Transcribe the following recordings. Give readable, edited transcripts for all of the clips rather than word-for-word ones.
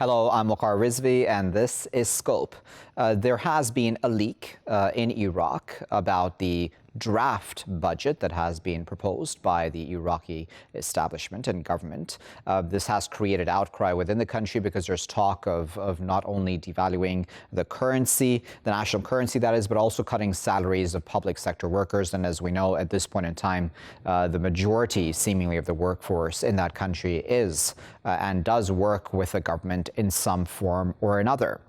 Hello, I'm Waqar Rizvi, and this is Scope. There has been a leak in Iraq about the draft budget that has been proposed by the Iraqi establishment and government. This has created outcry within the country because there's talk of not only devaluing the currency, the national currency that is, but also cutting salaries of public sector workers. And as we know, at this point in time, the majority seemingly of the workforce in that country is and does work with the government in some form or another.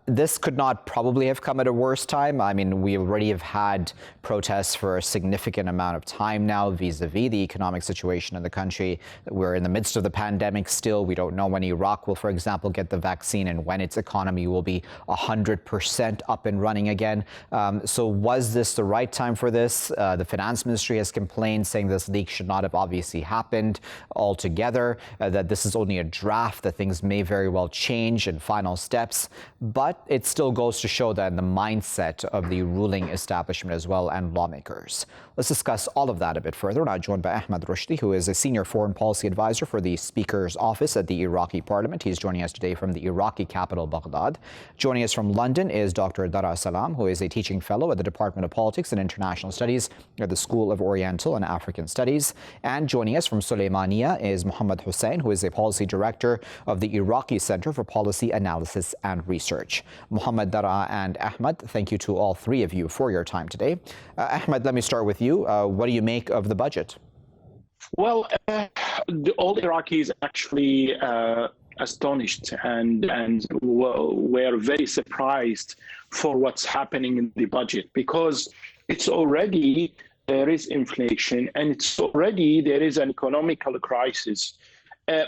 This could not probably have come at a worse time. I mean, we already have had protests for a significant amount of time now vis-a-vis the economic situation in the country. We're in the midst of the pandemic still. We don't know when Iraq will, for example, get the vaccine and when its economy will be 100% up and running again. So was this the right time for this? The finance ministry has complained, saying this leak should not have obviously happened altogether, that this is only a draft, that things may very well change in final steps. But it still goes to show that in the mindset of the ruling establishment as well and lawmakers. Let's discuss all of that a bit further. Now joined by Ahmed Rushdi, who is a senior foreign policy advisor for the Speaker's office at the Iraqi Parliament. He's joining us today from the Iraqi capital, Baghdad. Joining us from London is Dr. Dara Salam, who is a teaching fellow at the Department of Politics and International Studies at the School of Oriental and African Studies. And joining us from Sulaymaniyah is Mohammed Hussein, who is a policy director of the Iraqi Center for Policy Analysis and Research. Mohammed, Dara, and Ahmed, thank you to all three of you for your time today. Ahmed, let me start with you. What do you make of the budget? Well, all Iraqis actually astonished and were very surprised for what's happening in the budget, because it's already there is inflation and it's already there is an economical crisis.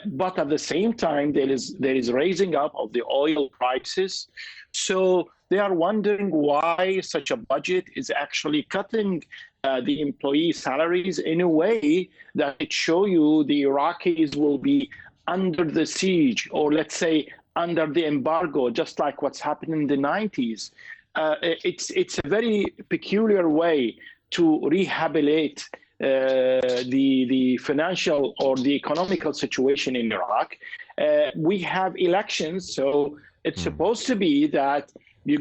But at the same time, there is raising up of the oil prices. So they are wondering why such a budget is actually cutting the employee salaries in a way that it show you the Iraqis will be under the siege, or let's say under the embargo, just like what's happened in the 90s. It's a very peculiar way to rehabilitate the financial or the economical situation in Iraq. We have elections, so it's supposed to be that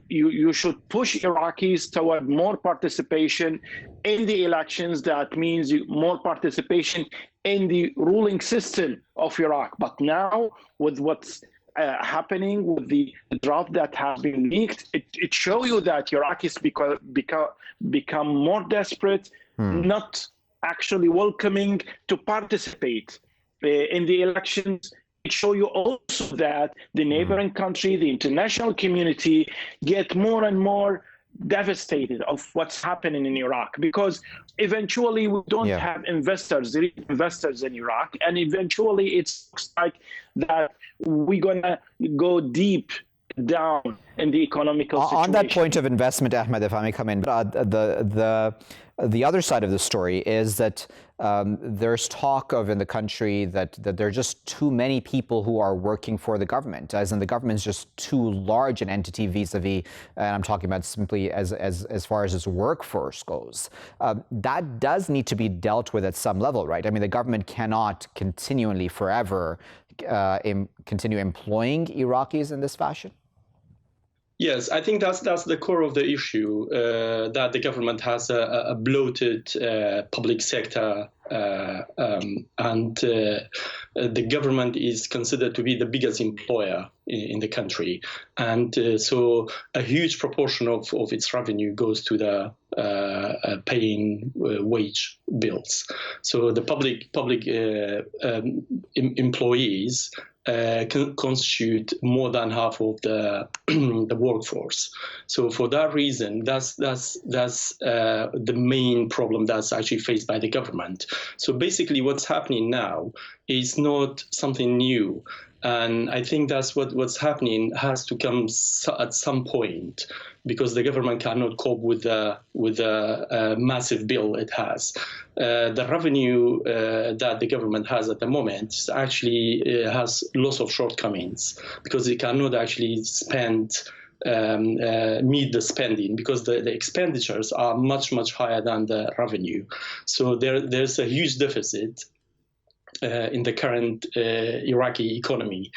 you should push Iraqis toward more participation in the elections. That means more participation in the ruling system of Iraq. But now, with what's happening with the draft that has been leaked, it shows you that Iraqis become more desperate, not actually welcoming to participate in the elections. It shows you also that the neighboring country, the international community, get more and more devastated of what's happening in Iraq, because eventually we don't have investors in Iraq, and eventually it looks like that we're gonna go deep down in the economical situation. On that point of investment, Ahmed, if I may come in, the other side of the story is that there's talk of in the country that there are just too many people who are working for the government, as in the government's just too large an entity vis-a-vis, and I'm talking about simply as far as its workforce goes. That does need to be dealt with at some level, right? I mean, the government cannot continually forever continue employing Iraqis in this fashion. Yes, I think that's the core of the issue, that the government has a bloated public sector, and the government is considered to be the biggest employer in the country. And so a huge proportion of its revenue goes to the paying wage bills. So the public employees constitute more than half of the the workforce. So for that reason, that's the main problem that's actually faced by the government. So basically, what's happening now is not something new. And I think that's what's happening has to come at some point, because the government cannot cope with the massive bill it has. The revenue that the government has at the moment actually has lots of shortcomings, because it cannot actually spend meet the spending, because the expenditures are much higher than the revenue. So there's a huge deficit. in the current Iraqi economy.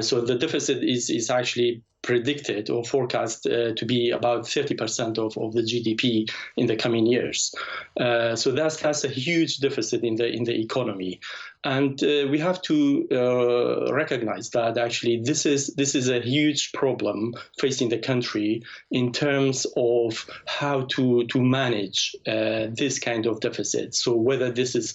So the deficit is actually predicted or forecast to be about 30% of the GDP in the coming years. So that's a huge deficit in the economy, and we have to recognize that actually this is a huge problem facing the country in terms of how to manage this kind of deficit. So whether this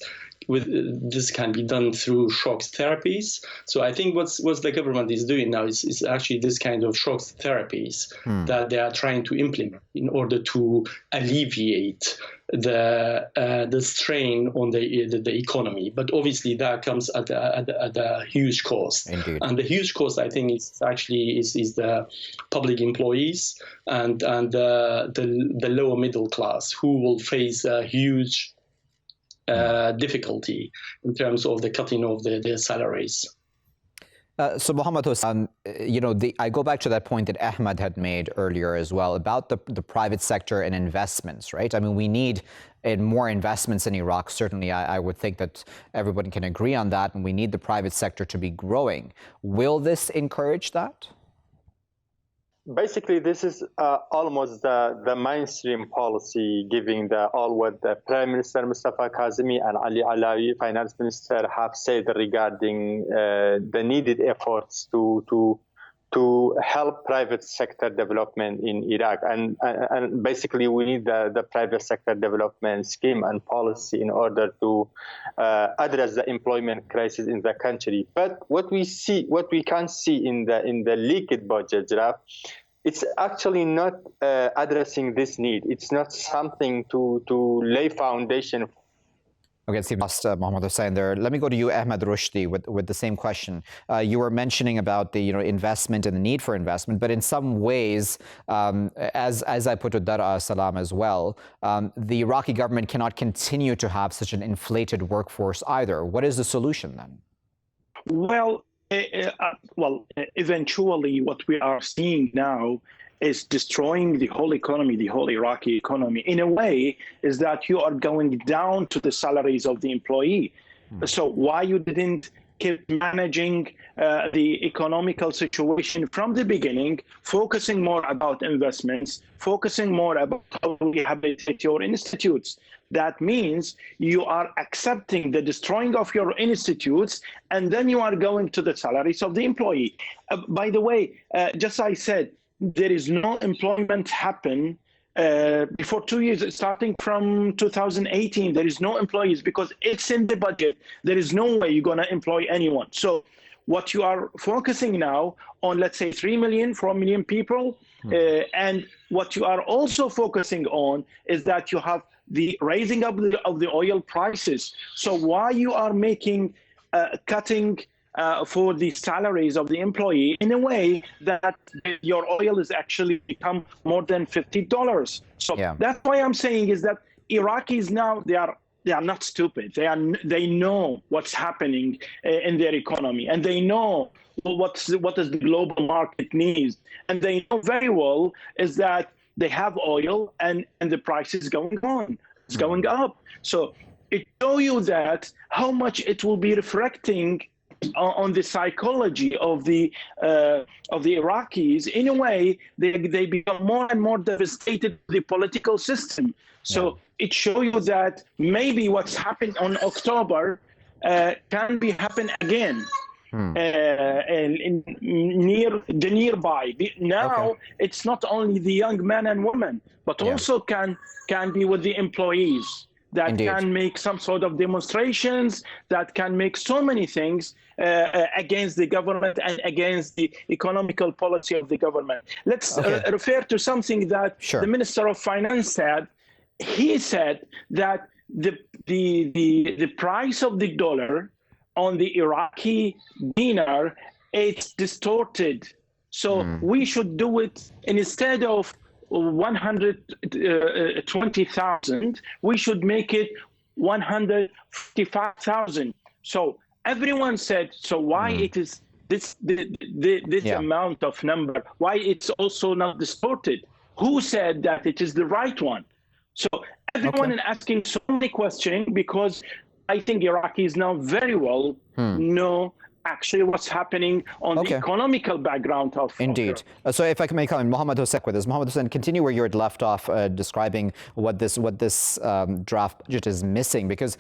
can be done through shock therapies. So I think what the government is doing now is actually this kind of shock therapies that they are trying to implement in order to alleviate the strain on the economy. But obviously that comes at a huge cost. Indeed. And the huge cost, I think, is the public employees and the lower middle class, who will face a huge difficulty in terms of the cutting of their salaries. So Mohammed Hussein, I go back to that point that Ahmed had made earlier as well about the private sector and investments, right? I mean, we need more investments in Iraq. Certainly, I would think that everybody can agree on that, and we need the private sector to be growing. Will this encourage that? Basically, this is almost the mainstream policy, giving what the Prime Minister Mustafa Kazemi and Ali Alawi, Finance Minister, have said regarding the needed efforts to help private sector development in Iraq. And basically, we need the private sector development scheme and policy in order to address the employment crisis in the country. But what we can see in the leaked budget draft, it's actually not addressing this need. It's not something to lay foundation. Okay, see, lost Mohammed Hussein there. Let me go to you, Ahmed Rushdi, with the same question. You were mentioning about the investment and the need for investment, but in some ways, as I put to Dara, Salam as well, the Iraqi government cannot continue to have such an inflated workforce either. What is the solution then? Well, eventually what we are seeing now is destroying the whole economy, the whole Iraqi economy. In a way, is that you are going down to the salaries of the employee. So why you didn't keep managing the economical situation from the beginning, focusing more about investments, focusing more about how we rehabilitate your institutes? That means you are accepting the destroying of your institutes, and then you are going to the salaries of the employee. By the way, just as I said, there is no employment happen before 2 years, starting from 2018. There is no employees because it's in the budget. There is no way you're going to employ anyone. So what you are focusing now on, let's say 3 million, 4 million people, and what you are also focusing on is that you have the raising up of the oil prices. So why you are making cutting for the salaries of the employee in a way that your oil is actually become more than $50. So that's why I'm saying is that Iraqis now, they are not stupid. They know what's happening in their economy, and they know what is the global market needs, and they know very well is that they have oil and the price is going on. It's going up. So it shows you that how much it will be reflecting on the psychology of the Iraqis. In a way, they become more and more devastated with the political system. So it shows you that maybe what's happened on October can be happen again. In nearby. Now it's not only the young men and women, but also can be with the employees that can make some sort of demonstrations, that can make so many things against the government and against the economical policy of the government. Let's refer to something that the Minister of Finance said. He said that the price of the dollar on the Iraqi dinar, it's distorted. So we should do it instead of 120,000, we should make it 155,000. So everyone said, so why it is this amount of number? Why it's also not distorted? Who said that it is the right one? So everyone is asking so many questions because I think Iraqis now very well know actually what's happening on the economical background of Indeed. So if I can make a comment, Mohammed Hussein with us. Mohammed Hussein, continue where you had left off, describing what this draft budget is missing, because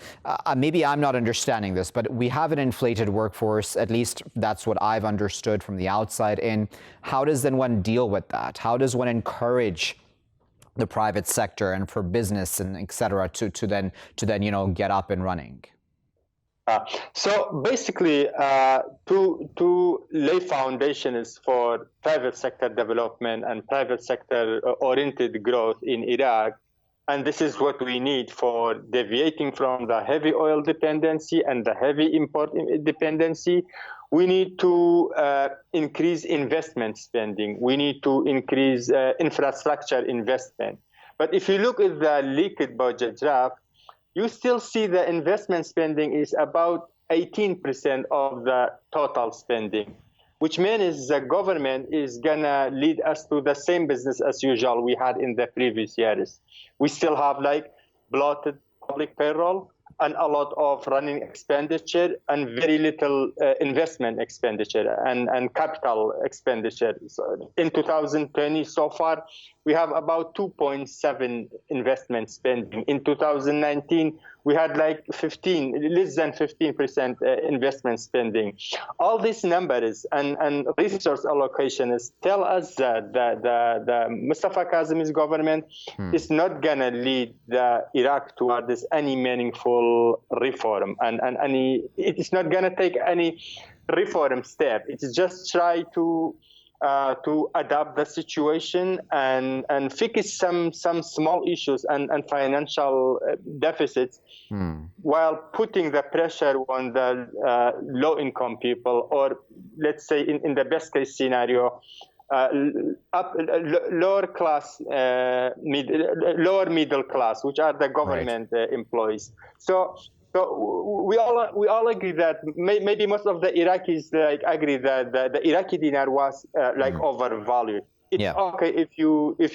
maybe I'm not understanding this, but we have an inflated workforce. At least that's what I've understood from the outside in. How does then one deal with that? How does one encourage the private sector and for business and et cetera to then get up and running? So basically, to lay foundations for private sector development and private sector oriented growth in Iraq, and this is what we need for deviating from the heavy oil dependency and the heavy import dependency. We need to increase investment spending. We need to increase infrastructure investment. But if you look at the leaked budget draft, you still see the investment spending is about 18% of the total spending, which means the government is going to lead us to the same business as usual we had in the previous years. We still have like bloated public payroll and a lot of running expenditure and very little investment expenditure and capital expenditure. So in 2020 so far, we have about 2.7 investment spending. In 2019, we had like less than 15% investment spending. All these numbers and resource allocations tell us that the Mustafa Kazemi's government is not going to lead the Iraq towards any meaningful reform, and it's not going to take any reform step. It's just try to adapt the situation and fix some small issues and financial deficits while putting the pressure on the low-income people, or let's say in the best case scenario, lower middle class, which are the government employees. So we all agree that maybe most of the Iraqis agree that the Iraqi dinar was overvalued. It's okay if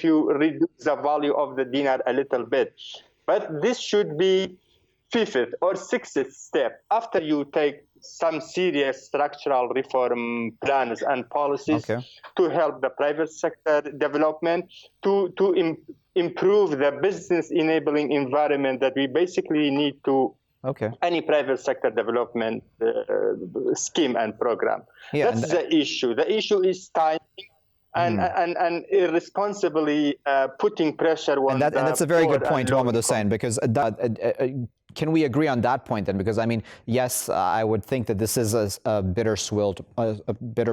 you reduce the value of the dinar a little bit, but this should be fifth or sixth step after you take some serious structural reform plans and policies to help the private sector development, to improve the business enabling environment that we basically need to any private sector development scheme and program. That's the issue. The issue is timing and irresponsibly putting pressure on and that's a very good point, Mohammed Hussein, because can we agree on that point then? Because I mean, yes, I would think that this is a bitter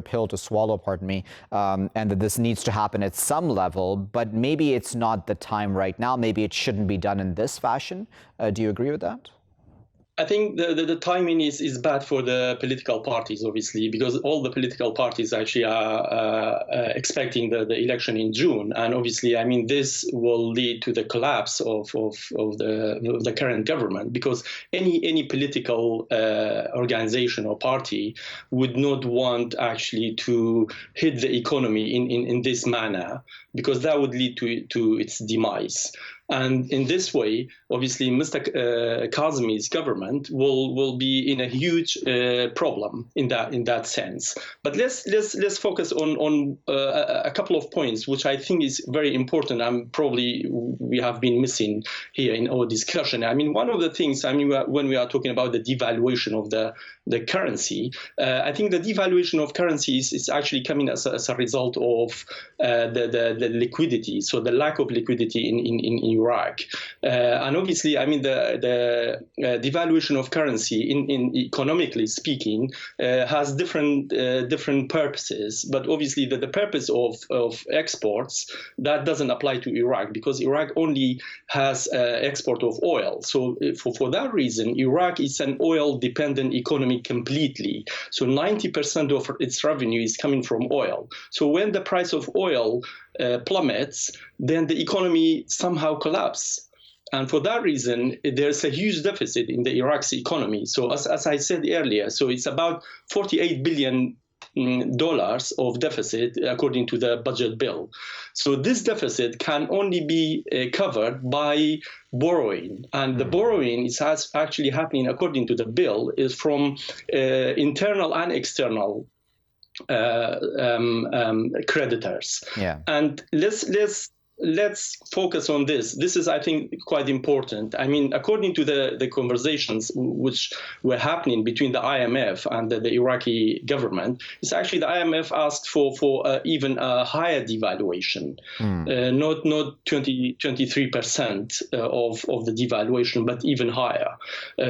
pill to swallow, pardon me, and that this needs to happen at some level, but maybe it's not the time right now. Maybe it shouldn't be done in this fashion. Do you agree with that? I think the timing is bad for the political parties, obviously, because all the political parties actually are expecting the election in June. And obviously, I mean, this will lead to the collapse of the current government, because any political organization or party would not want actually to hit the economy in this manner, because that would lead to its demise. And in this way, obviously, Mr. Kazemi's government will be in a huge problem in that sense. But let's focus on a couple of points, which I think is very important, and probably we have been missing here in our discussion. I mean, one of the things, I mean, when we are talking about the devaluation of the currency, I think the devaluation of currency is actually coming as a result of the liquidity, so the lack of liquidity in Iraq. And obviously, I mean, the devaluation of currency in economically speaking has different purposes. But obviously, the purpose of exports, that doesn't apply to Iraq, because Iraq only has export of oil. So for that reason, Iraq is an oil-dependent economy completely. So 90% of its revenue is coming from oil. So when the price of oil plummets, then the economy somehow collapses. And for that reason, there's a huge deficit in the Iraq's economy. So as I said earlier, so it's about $48 billion dollars of deficit according to the budget bill. So this deficit can only be covered by borrowing, and the borrowing is actually happening according to the bill is from internal and external creditors. Yeah. And let's focus on this. This is, I think, quite important. I mean, according to the conversations which were happening between the IMF and the Iraqi government, it's actually the IMF asked for even a higher devaluation, not 23% of the devaluation, but even higher.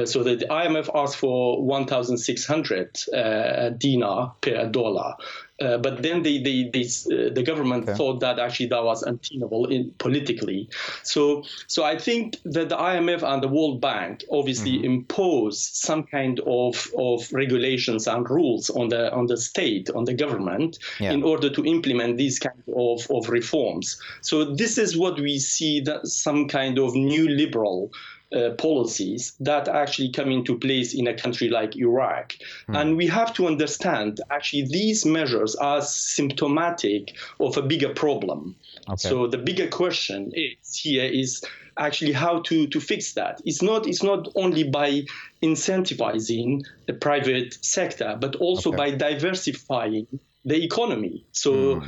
So the IMF asked for 1,600 dinar per dollar. But then the government thought that actually that was untenable politically. So I think that the IMF and the World Bank obviously impose some kind of regulations and rules on the state, on the government, in order to implement these kind of reforms. So this is what we see, that some kind of new liberal policies that actually come into place in a country like Iraq. And we have to understand actually these measures are symptomatic of a bigger problem. So the bigger question is actually how to fix that. It's not only by incentivizing the private sector, but also by diversifying the economy. So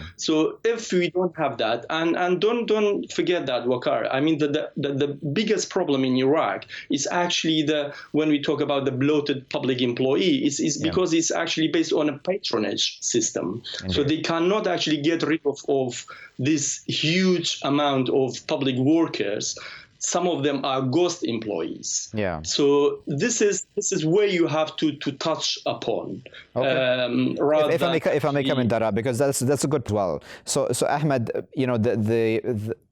if we don't have that, and don't forget that, Waqar, I mean, the biggest problem in Iraq is actually when we talk about the bloated public employee, is because it's actually based on a patronage system. Indeed. So they cannot actually get rid of this huge amount of public workers. Some of them are ghost employees. Yeah. So this is where you have to touch upon. Okay. If I may come in, Dara, because that's a good well. So Ahmed, you know,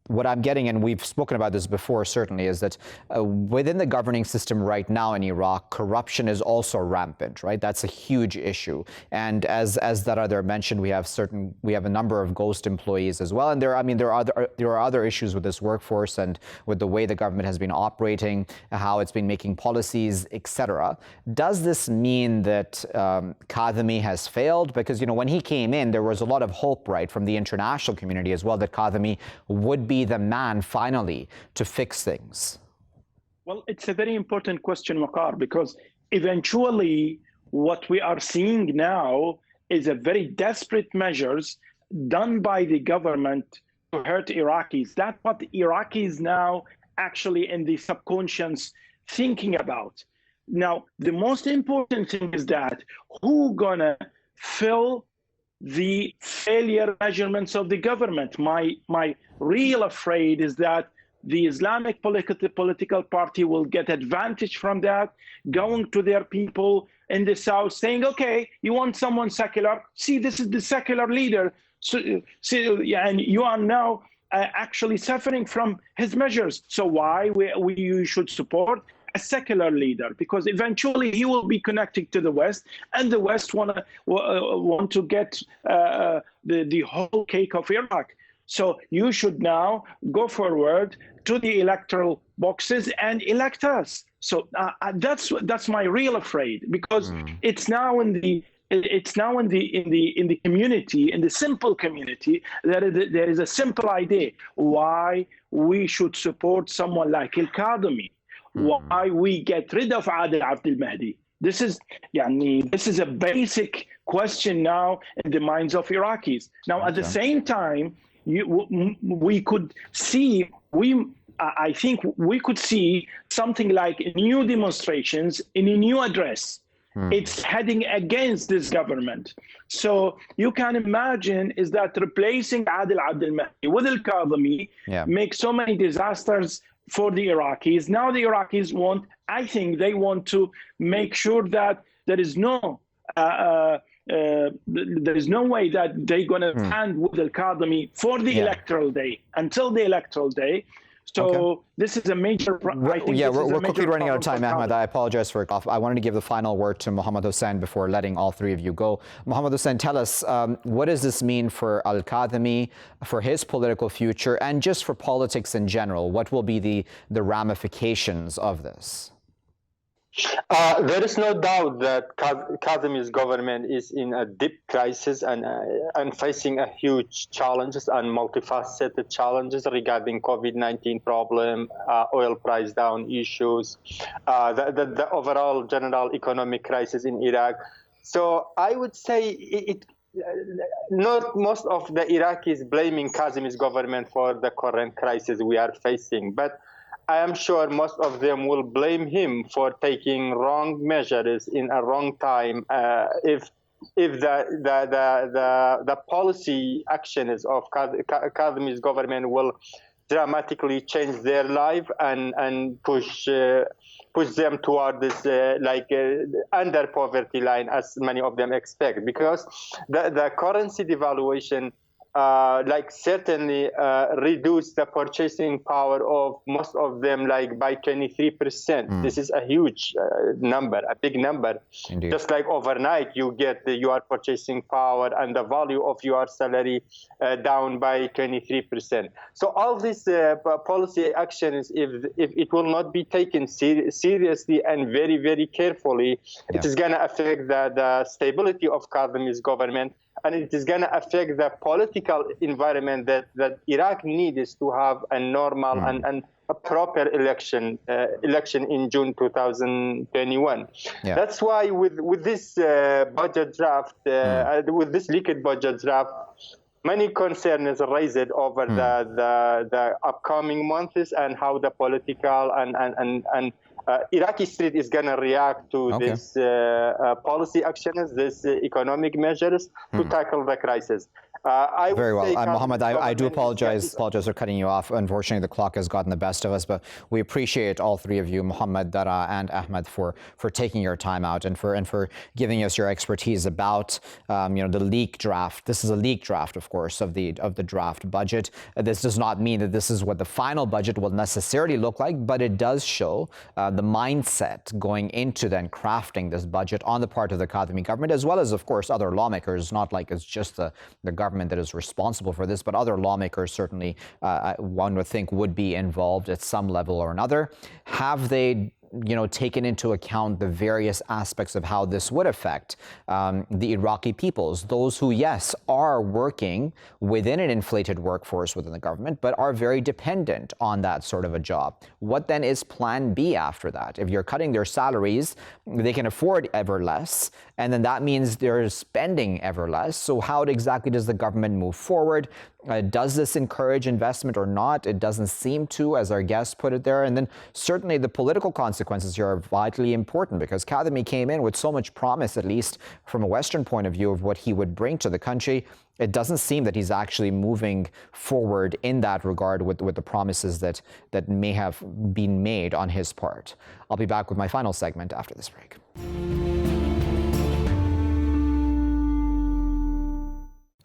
what I'm getting, and we've spoken about this before, certainly, is that within the governing system right now in Iraq, corruption is also rampant, right? That's a huge issue. And as Dara there mentioned, we have a number of ghost employees as well. And there are other issues with this workforce and with the way the government has been operating, how it's been making policies, etc. Does this mean that Kadhimi has failed? Because, you know, when he came in, there was a lot of hope, right, from the international community as well, that Kadhimi would be the man finally to fix things. Well, it's a very important question, Waqar, because eventually what we are seeing now is a very desperate measures done by the government to hurt Iraqis. That's what the Iraqis now actually in the subconscious thinking about. Now, the most important thing is that who gonna fill the failure measurements of the government? My real afraid is that the Islamic political party will get advantage from that, going to their people in the south saying, okay, you want someone secular? See, this is the secular leader. So, and you are now actually suffering from his measures. So why you should support a secular leader? Because eventually he will be connected to the West, and the West want to get the whole cake of Iraq. So you should now go forward to the electoral boxes and elect us. So that's my real afraid, because it's now in the community, in the simple community, there is a simple idea why we should support someone like Al-Kadhimi, why we get rid of Adil Abdel Mahdi. This is a basic question now in the minds of Iraqis. Now, at the same time, we could see, I think we could see something like new demonstrations in a new address. It's heading against this government. So you can imagine is that replacing Adil Abdel Mahdi with Al-Kadhimi makes so many disasters for the Iraqis. Now the Iraqis want to make sure that there is no way that they're going to stand with Al-Kadhimi for the electoral day, until the electoral day. So this is a major we're quickly running out of time, Ahmed. I apologize for it. I wanted to give the final word to Mohammed Hussein before letting all three of you go. Mohammed Hussein, tell us, what does this mean for Al-Kadhimi, for his political future, and just for politics in general? What will be the ramifications of this? There is no doubt that Kazemi's government is in a deep crisis and facing a huge challenges and multifaceted challenges regarding COVID-19 problem, oil price down issues, the overall general economic crisis in Iraq. So I would say not most of the Iraqis blaming Kazemi's government for the current crisis we are facing, but I am sure most of them will blame him for taking wrong measures in a wrong time. If the policy actions of Kazemi's government will dramatically change their life and push them toward this under poverty line, as many of them expect, because the currency devaluation certainly reduce the purchasing power of most of them by 23%. This is a huge number, a big number. Indeed. Just like overnight, you get your purchasing power and the value of your salary down by 23%. So all these policy actions, if it will not be taken seriously and very, very carefully, it is going to affect the stability of Kazemi's government. And it is going to affect the political environment that Iraq needs to have a normal and a proper election in June 2021. Yeah. That's why with this budget draft, with this leaked budget draft, many concerns raised over the upcoming months and how the political and Iraqi state is going to react to this policy actions, these economic measures to tackle the crisis. Very well. Mohammed, I do apologize for cutting you off. Unfortunately, the clock has gotten the best of us, but we appreciate all three of you, Mohammed, Dara, and Ahmed, for taking your time out and for giving us your expertise about the leak draft. This is a leak draft, of course, of the draft budget. This does not mean that this is what the final budget will necessarily look like, but it does show the mindset going into then crafting this budget on the part of the Kazemi government, as well as, of course, other lawmakers. Not like it's just the government that is responsible for this, but other lawmakers certainly, one would think, would be involved at some level or another. Have they taken into account the various aspects of how this would affect the Iraqi peoples, those who, yes, are working within an inflated workforce within the government, but are very dependent on that sort of a job? What then is plan B after that? If you're cutting their salaries, they can afford ever less, and then that means they're spending ever less. So how exactly does the government move forward? Does this encourage investment or not? It doesn't seem to, as our guest put it there. And then certainly the political consequences here are vitally important, because Kazemi came in with so much promise, at least from a Western point of view, of what he would bring to the country. It doesn't seem that he's actually moving forward in that regard with the promises that may have been made on his part. I'll be back with my final segment after this break.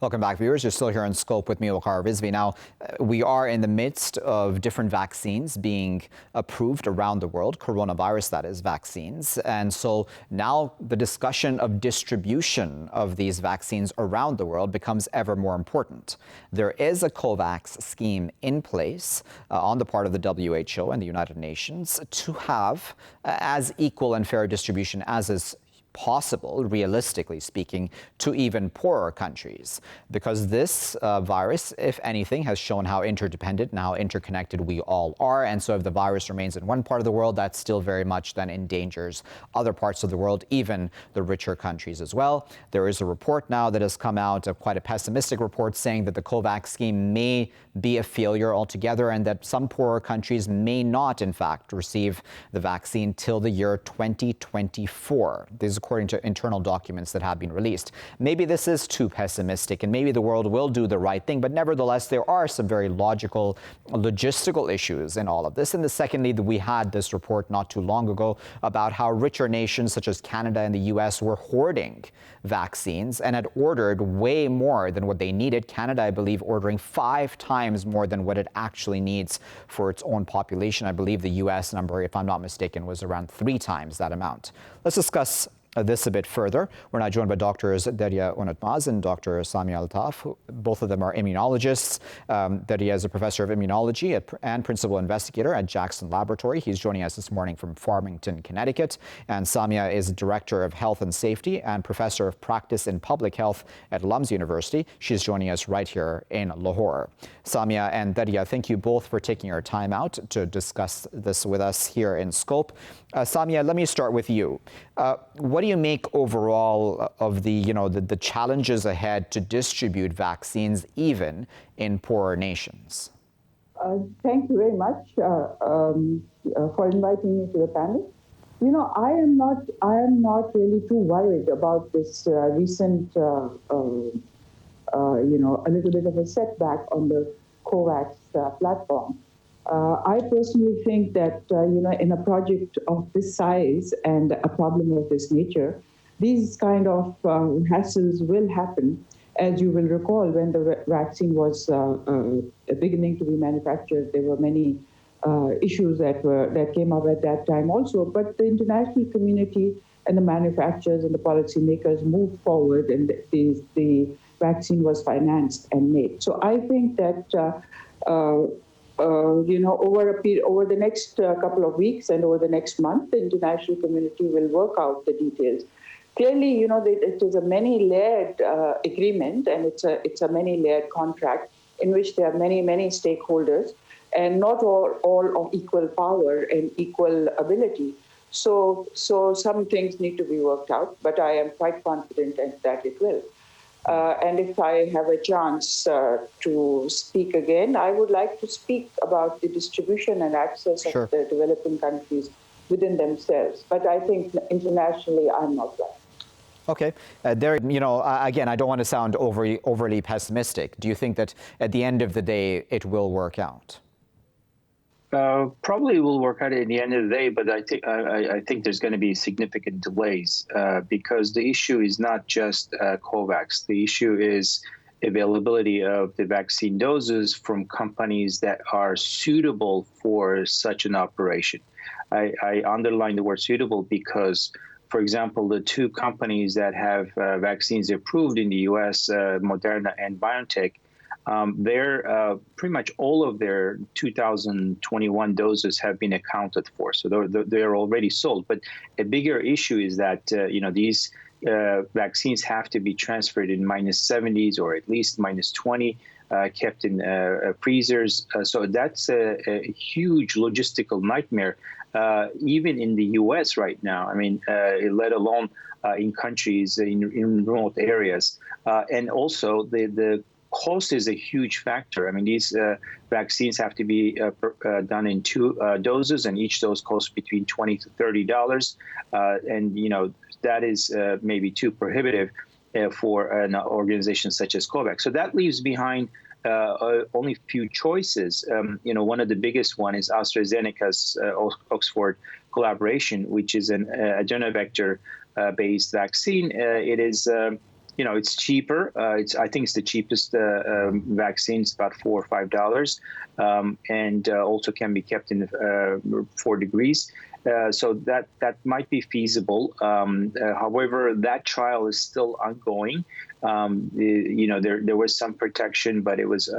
Welcome back, viewers. You're still here on Scope with me, Waqar Rizvi. Now, we are in the midst of different vaccines being approved around the world, coronavirus, that is, vaccines. And so now the discussion of distribution of these vaccines around the world becomes ever more important. There is a COVAX scheme in place on the part of the WHO and the United Nations to have as equal and fair distribution as is possible, realistically speaking, to even poorer countries, because this virus, if anything, has shown how interdependent and how interconnected we all are. And so if the virus remains in one part of the world, that still very much then endangers other parts of the world, even the richer countries as well. There is a report now that has come out, quite a pessimistic report, saying that the COVAX scheme may be a failure altogether and that some poorer countries may not, in fact, receive the vaccine till the year 2024. This is according to internal documents that have been released. Maybe this is too pessimistic and maybe the world will do the right thing, but nevertheless, there are some very logical, logistical issues in all of this. And secondly, we had this report not too long ago about how richer nations such as Canada and the US were hoarding vaccines and had ordered way more than what they needed. Canada, I believe, ordering 5 times more than what it actually needs for its own population. I believe the US number, if I'm not mistaken, was around 3 times that amount. Let's discuss this a bit further. We're now joined by Doctors Derya Unumtaz and Dr. Samia Altaf. Both of them are immunologists. Derya is a professor of immunology and principal investigator at Jackson Laboratory. He's joining us this morning from Farmington, Connecticut. And Samia is director of health and safety and professor of practice in public health at Lum's University. She's joining us right here in Lahore. Samia and Derya, thank you both for taking your time out to discuss this with us here in Scope. Samia, let me start with you. What do you make overall of the challenges ahead to distribute vaccines even in poorer nations? Thank you very much for inviting me to the panel. I am not really too worried about this recent, a little bit of a setback on the COVAX platform. I personally think that, in a project of this size and a problem of this nature, these kind of hassles will happen. As you will recall, when the vaccine was beginning to be manufactured, there were many issues that came up at that time also. But the international community and the manufacturers and the policymakers moved forward, and the vaccine was financed and made. So I think that over the next couple of weeks and over the next month, the international community will work out the details. Clearly, it is a many-layered agreement, and it's a many-layered contract in which there are many, many stakeholders, and not all of equal power and equal ability. So some things need to be worked out, but I am quite confident that it will. And if I have a chance to speak again, I would like to speak about the distribution and access Sure. of the developing countries within themselves. But I think internationally, I'm not right. Okay. Again, I don't want to sound overly pessimistic. Do you think that at the end of the day, it will work out? Probably will work out at the end of the day, but I think there's going to be significant delays because the issue is not just COVAX. The issue is availability of the vaccine doses from companies that are suitable for such an operation. I underline the word suitable because, for example, the two companies that have vaccines approved in the U.S., Moderna and BioNTech, pretty much all of their 2021 doses have been accounted for, so they're already sold. But a bigger issue is that these vaccines have to be transferred in -70s or at least -20, kept in freezers. So that's a huge logistical nightmare, even in the U.S. right now. I mean, let alone in countries in remote areas, and also the cost is a huge factor. I mean, these vaccines have to be done in 2 doses, and each dose costs between $20 to $30. And, that is maybe too prohibitive for an organization such as COVAX. So that leaves behind only few choices. One of the biggest one is AstraZeneca's Oxford collaboration, which is an adrenovector-based vaccine. It is it's cheaper. I think it's the cheapest vaccine. It's about $4 or $5, and also can be kept in 4 degrees. So that might be feasible. However, that trial is still ongoing. There was some protection, but there was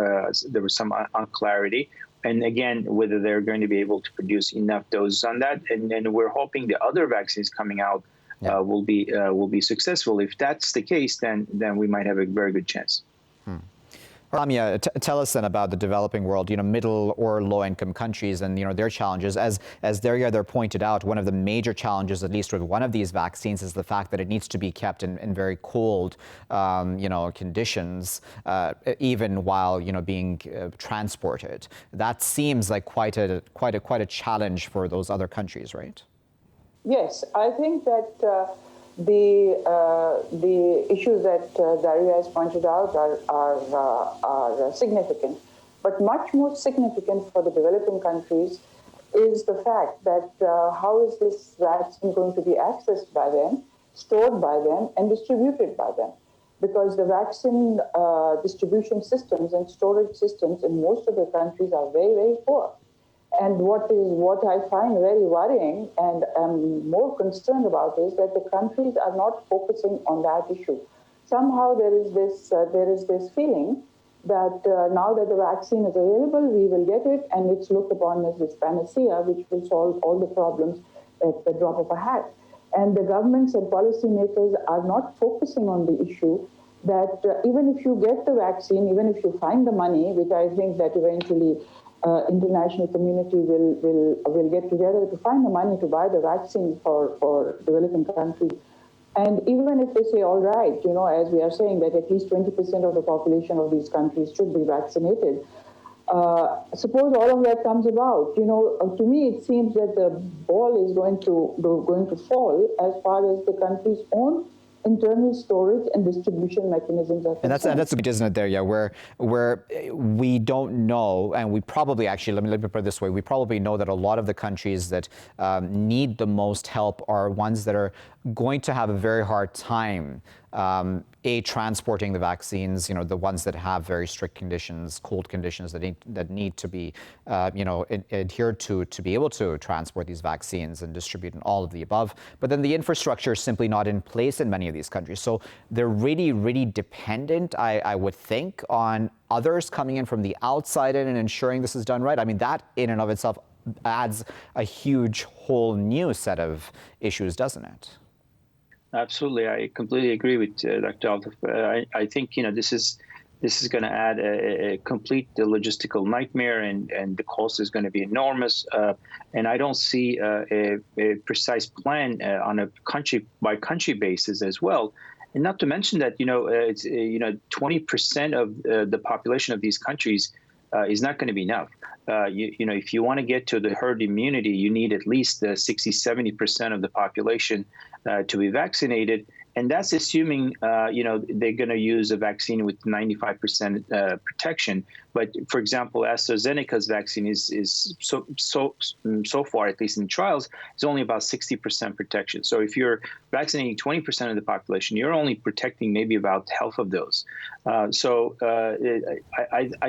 some unclarity. And again, whether they're going to be able to produce enough doses on that, and we're hoping the other vaccines coming out will be successful. If that's the case, then we might have a very good chance. Samia, tell us then about the developing world, middle or low-income countries and, their challenges. As Derya pointed out, one of the major challenges, at least with one of these vaccines, is the fact that it needs to be kept in very cold, conditions, even while, being transported. That seems like quite a challenge for those other countries, right? Yes, I think that the issues that Darya has pointed out are significant, but much more significant for the developing countries is the fact that how is this vaccine going to be accessed by them, stored by them, and distributed by them? Because the vaccine distribution systems and storage systems in most of the countries are very, very poor. And what I find very worrying and I'm more concerned about is that the countries are not focusing on that issue. Somehow there is this feeling that now that the vaccine is available, we will get it, and it's looked upon as this panacea, which will solve all the problems at the drop of a hat. And the governments and policymakers are not focusing on the issue that even if you get the vaccine, even if you find the money, which I think that eventually international community will get together to find the money to buy the vaccine for developing countries. And even if they say, all right, as we are saying that at least 20% of the population of these countries should be vaccinated, suppose all of that comes about, to me it seems that the ball is going to fall as far as the country's own internal storage and distribution mechanisms are concerned. And that's a good, isn't it, Derya, where we don't know, and we probably actually, let me put it this way, we probably know that a lot of the countries that need the most help are ones that are going to have a very hard time transporting the vaccines, the ones that have very strict conditions, cold conditions that need to be, adhered to be able to transport these vaccines and distribute and all of the above. But then the infrastructure is simply not in place in many of these countries. So they're really, really dependent, I would think, on others coming in from the outside and ensuring this is done right. I mean, that in and of itself adds a huge whole new set of issues, doesn't it? Absolutely, I completely agree with Dr. Altaf. I think this is going to add a complete logistical nightmare, and the cost is going to be enormous. And I don't see a precise plan on a country by country basis as well. And not to mention that it's 20% of the population of these countries is not going to be enough. If you want to get to the herd immunity, you need at least 60-70% of the population to be vaccinated. And that's assuming, they're going to use a vaccine with 95% protection. But for example, AstraZeneca's vaccine is so far, at least in trials, is only about 60% protection. So if you're vaccinating 20% of the population, you're only protecting maybe about half of those. I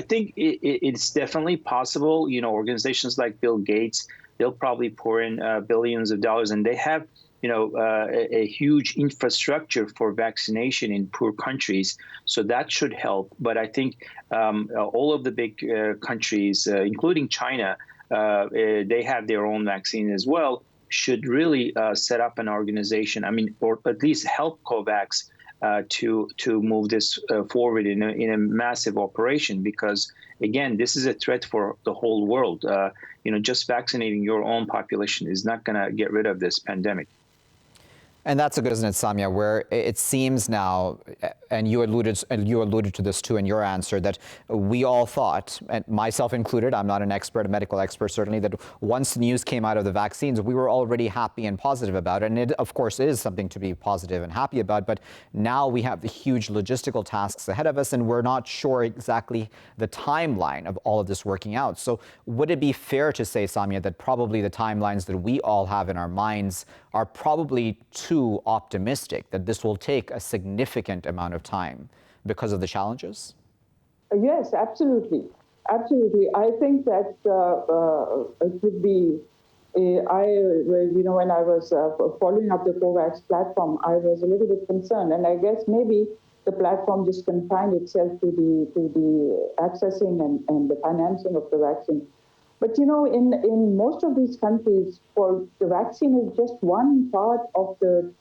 think it's definitely possible. Organizations like Bill Gates, they'll probably pour in billions of dollars, and they have a huge infrastructure for vaccination in poor countries. So that should help. But I think all of the big countries, including China, they have their own vaccine as well, should really set up an organization, or at least help COVAX to move this forward in a massive operation, because again, this is a threat for the whole world. Just vaccinating your own population is not going to get rid of this pandemic. And that's a good, isn't it, Samia, where it seems now, and you alluded to this too in your answer, that we all thought, and myself included, I'm not an expert, a medical expert certainly, that once the news came out of the vaccines, we were already happy and positive about it. And it, of course, is something to be positive and happy about. But now we have the huge logistical tasks ahead of us, and we're not sure exactly the timeline of all of this working out. So would it be fair to say, Samia, that probably the timelines that we all have in our minds are probably too optimistic, that this will take a significant amount of time because of the challenges? Yes, absolutely. Absolutely. I think that it would be, when I was following up the COVAX platform, I was a little bit concerned. And I guess maybe the platform just confined itself to the accessing and the financing of the vaccine. But, in most of these countries, for the vaccine is just one part of the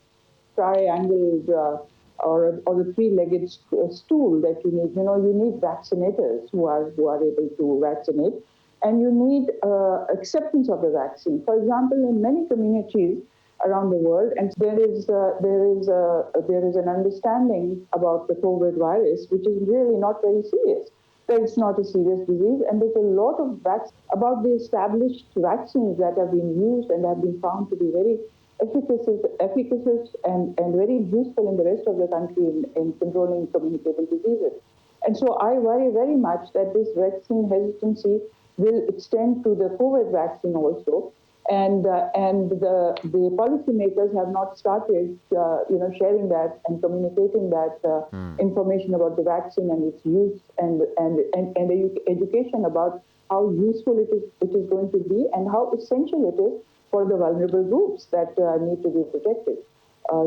triangle or the three-legged stool that you need. You need vaccinators who are able to vaccinate, and you need acceptance of the vaccine. For example, in many communities around the world, and there is an understanding about the COVID virus, which is really not very serious. That it's not a serious disease, and there's a lot of facts about the established vaccines that have been used and have been found to be very efficacious and very useful in the rest of the country in controlling communicable diseases. And so I worry very much that this vaccine hesitancy will extend to the COVID vaccine also. And the policymakers have not started, sharing that and communicating that information about the vaccine and its use and education about how useful it is going to be and how essential it is for the vulnerable groups that need to be protected.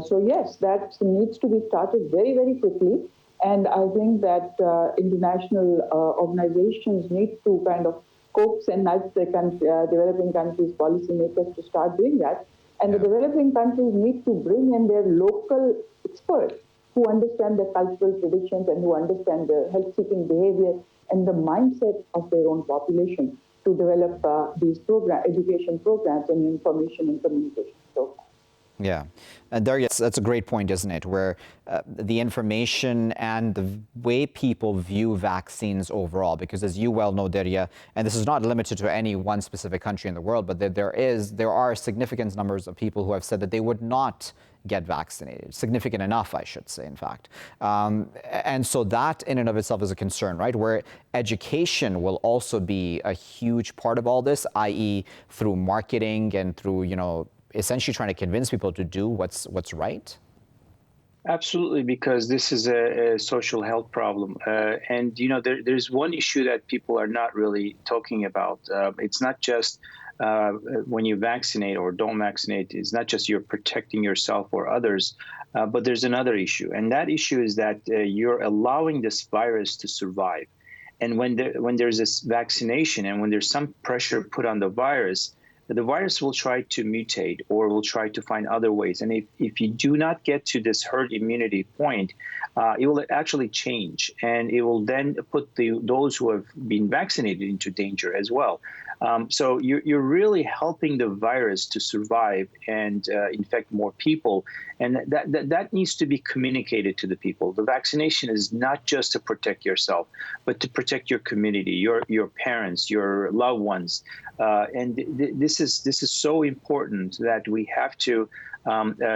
So yes, that needs to be started very, very quickly. And I think that international organizations need to kind of coax and nudge the developing countries' policymakers to start doing that. And the developing countries need to bring in their local experts who understand the cultural traditions and who understand the health-seeking behavior and the mindset of their own population to develop these education programs and information and communication programs. Yeah, and Derya, that's a great point, isn't it? Where the information and the way people view vaccines overall, because as you well know, Derya, and this is not limited to any one specific country in the world, but there are significant numbers of people who have said that they would not get vaccinated, significant enough, I should say, in fact. And so that in and of itself is a concern, right? Where education will also be a huge part of all this, i.e. through marketing and through, essentially trying to convince people to do what's right? Absolutely, because this is a social health problem. And, there's one issue that people are not really talking about. It's not just when you vaccinate or don't vaccinate, it's not just you're protecting yourself or others, but there's another issue. And that issue is that you're allowing this virus to survive. And when there's this vaccination and when there's some pressure put on the virus will try to mutate or will try to find other ways. And if you do not get to this herd immunity point, it will actually change. And it will then put those who have been vaccinated into danger as well. So you're really helping the virus to survive and infect more people. And that needs to be communicated to the people. The vaccination is not just to protect yourself, but to protect your community, your parents, your loved ones. And this is so important that we have to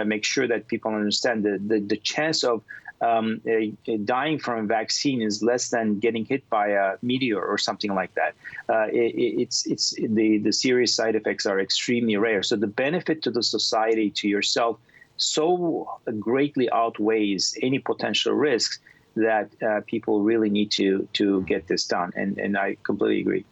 make sure that people understand the chance of dying from a vaccine is less than getting hit by a meteor or something like that. The serious side effects are extremely rare. So the benefit to the society, to yourself, so greatly outweighs any potential risks that people really need to get this done. And I completely agree.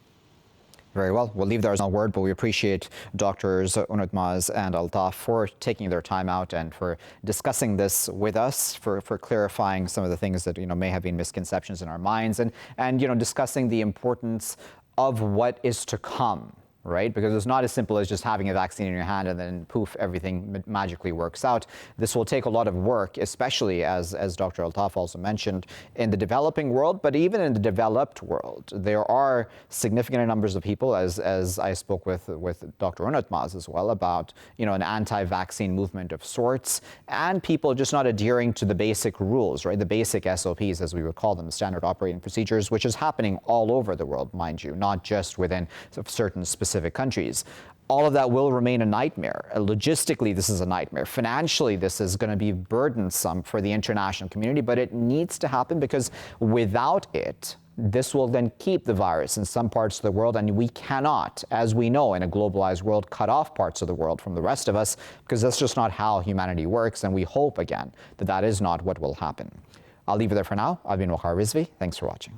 Very well. We'll leave there as a word, but we appreciate Doctors Unumtaz and Altaf for taking their time out and for discussing this with us, for clarifying some of the things that may have been misconceptions in our minds, and discussing the importance of what is to come. Right? Because it's not as simple as just having a vaccine in your hand and then poof, everything magically works out. This will take a lot of work, especially as Dr. Altaf also mentioned, in the developing world, but even in the developed world. There are significant numbers of people, as I spoke with Dr. Unumtaz as well, about an anti-vaccine movement of sorts, and people just not adhering to the basic rules, right? The basic SOPs, as we would call them, standard operating procedures, which is happening all over the world, mind you, not just within certain specific countries. All of that will remain a nightmare. Logistically, this is a nightmare. Financially, this is going to be burdensome for the international community, but it needs to happen because without it, this will then keep the virus in some parts of the world, and we cannot, as we know in a globalized world, cut off parts of the world from the rest of us, because that's just not how humanity works, and we hope, again, that is not what will happen. I'll leave it there for now. I've been Waqar Rizvi. Thanks for watching.